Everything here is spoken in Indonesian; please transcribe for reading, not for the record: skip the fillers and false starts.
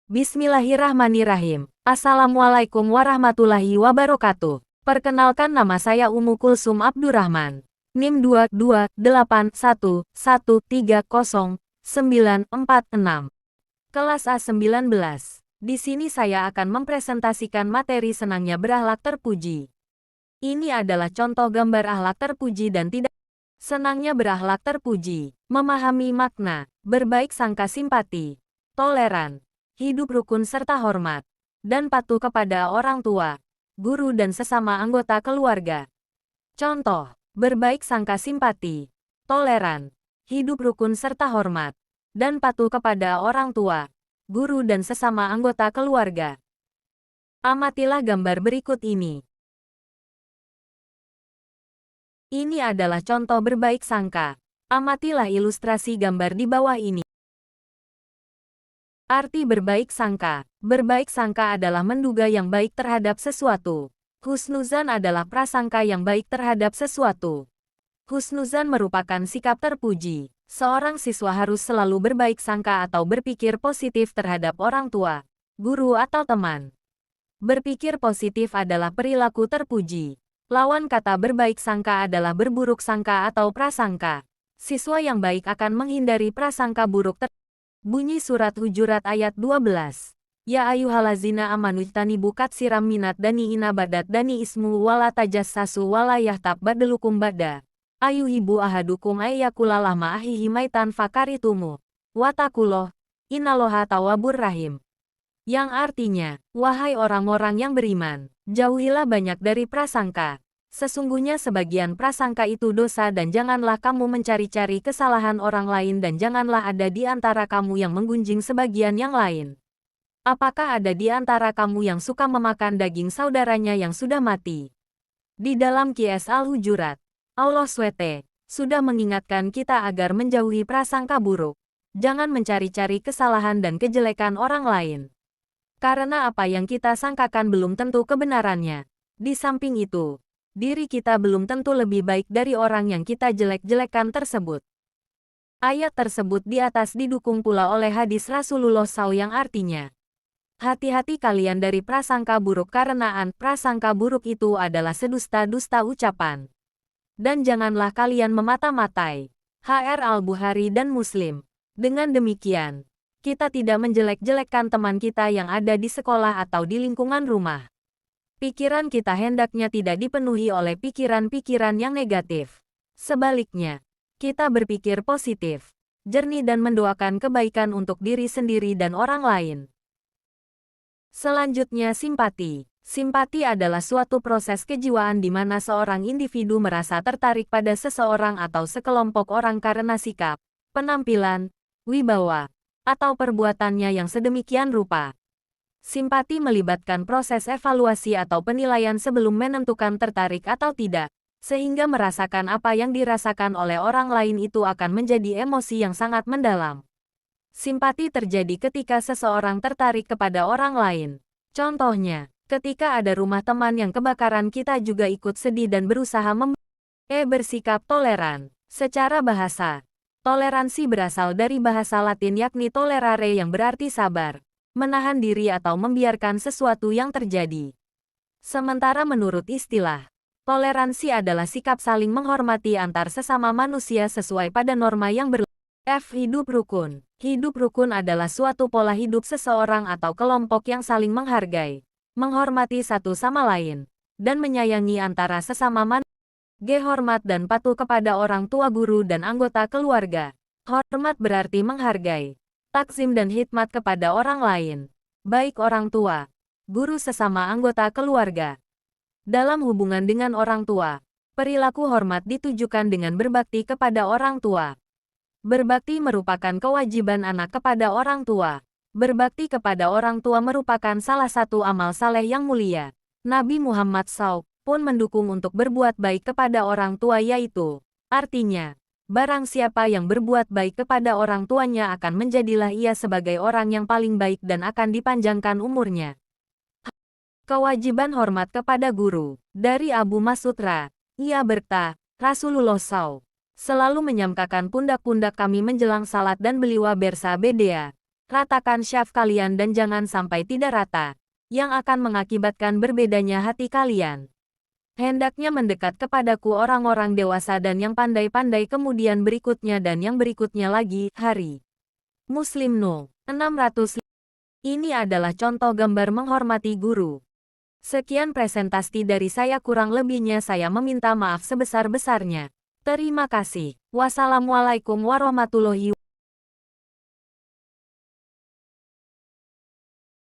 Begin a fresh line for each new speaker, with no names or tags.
Bismillahirrahmanirrahim. Assalamualaikum warahmatullahi wabarakatuh. Perkenalkan, nama saya Ummu Kulsum Abdurrahman. NIM 228130946. Kelas A19. Di sini saya akan mempresentasikan materi senangnya berakhlak terpuji. Ini adalah contoh gambar akhlak terpuji dan tidak senangnya berakhlak terpuji. Memahami makna, berbaik sangka, simpati, toleran, hidup rukun serta hormat, dan patuh kepada orang tua, guru dan sesama anggota keluarga. Contoh, berbaik sangka, simpati, toleran, hidup rukun serta hormat, dan patuh kepada orang tua, guru dan sesama anggota keluarga. Amatilah gambar berikut ini. Ini adalah contoh berbaik sangka. Amatilah ilustrasi gambar di bawah ini. Arti berbaik sangka. Berbaik sangka adalah menduga yang baik terhadap sesuatu. Husnuzan adalah prasangka yang baik terhadap sesuatu. Husnuzan merupakan sikap terpuji. Seorang siswa harus selalu berbaik sangka atau berpikir positif terhadap orang tua, guru atau teman. Berpikir positif adalah perilaku terpuji. Lawan kata berbaik sangka adalah berburuk sangka atau prasangka. Siswa yang baik akan menghindari prasangka buruk. Bunyi surat Hujurat ayat 12. Ya ayyuhallazina amanu ijtanibu katsiram minat dani inabadat dani ismu wala tajassasu wala yahtab ba'dukum ba'da. Ayyuhibbu ahadukum ayyakula lahma ahihi maitan fakaritumu. Wattaqullaha innallaha tawwabur rahim. Yang artinya, wahai orang-orang yang beriman, jauhilah banyak dari prasangka. Sesungguhnya sebagian prasangka itu dosa dan janganlah kamu mencari-cari kesalahan orang lain dan janganlah ada di antara kamu yang menggunjing sebagian yang lain. Apakah ada di antara kamu yang suka memakan daging saudaranya yang sudah mati? Di dalam QS Al-Hujurat, Allah SWT sudah mengingatkan kita agar menjauhi prasangka buruk. Jangan mencari-cari kesalahan dan kejelekan orang lain. Karena apa yang kita sangkakan belum tentu kebenarannya. Di samping itu, diri kita belum tentu lebih baik dari orang yang kita jelek-jelekan tersebut. Ayat tersebut di atas didukung pula oleh hadis Rasulullah SAW yang artinya, hati-hati kalian dari prasangka buruk karena prasangka buruk itu adalah sedusta-dusta ucapan. Dan janganlah kalian memata-matai. HR Al-Bukhari dan Muslim. Dengan demikian, kita tidak menjelek-jelekkan teman kita yang ada di sekolah atau di lingkungan rumah. Pikiran kita hendaknya tidak dipenuhi oleh pikiran-pikiran yang negatif. Sebaliknya, kita berpikir positif, jernih dan mendoakan kebaikan untuk diri sendiri dan orang lain. Selanjutnya, simpati. Simpati adalah suatu proses kejiwaan di mana seorang individu merasa tertarik pada seseorang atau sekelompok orang karena sikap, penampilan, wibawa, atau perbuatannya yang sedemikian rupa. Simpati melibatkan proses evaluasi atau penilaian sebelum menentukan tertarik atau tidak, sehingga merasakan apa yang dirasakan oleh orang lain itu akan menjadi emosi yang sangat mendalam. Simpati terjadi ketika seseorang tertarik kepada orang lain. Contohnya, ketika ada rumah teman yang kebakaran kita juga ikut sedih dan berusaha bersikap toleran. Secara bahasa, toleransi berasal dari bahasa Latin yakni tolerare yang berarti sabar, menahan diri atau membiarkan sesuatu yang terjadi. Sementara menurut istilah, toleransi adalah sikap saling menghormati antar sesama manusia sesuai pada norma yang berlaku. Hidup rukun. Hidup rukun adalah suatu pola hidup seseorang atau kelompok yang saling menghargai, menghormati satu sama lain, dan menyayangi antara sesama manusia. Hormat dan patuh kepada orang tua, guru dan anggota keluarga. Hormat berarti menghargai, takzim dan khidmat kepada orang lain, baik orang tua, guru sesama anggota keluarga. Dalam hubungan dengan orang tua, perilaku hormat ditujukan dengan berbakti kepada orang tua. Berbakti merupakan kewajiban anak kepada orang tua. Berbakti kepada orang tua merupakan salah satu amal saleh yang mulia. Nabi Muhammad SAW pun mendukung untuk berbuat baik kepada orang tua, yaitu, artinya, barang siapa yang berbuat baik kepada orang tuanya akan menjadilah ia sebagai orang yang paling baik dan akan dipanjangkan umurnya. Kewajiban hormat kepada guru. Dari Abu Mas'ud ia berkata, Rasulullah SAW selalu menyamkakan pundak-pundak kami menjelang salat dan beliau bersabda, Ratakan syaf kalian dan jangan sampai tidak rata, yang akan mengakibatkan berbedanya hati kalian. Hendaknya mendekat kepadaku orang-orang dewasa dan yang pandai-pandai kemudian berikutnya dan yang berikutnya lagi, hari. Muslim No. 600. Ini adalah contoh gambar menghormati guru. Sekian presentasi dari saya, kurang lebihnya saya meminta maaf sebesar-besarnya. Terima kasih. Wassalamualaikum warahmatullahi wabarakatuh.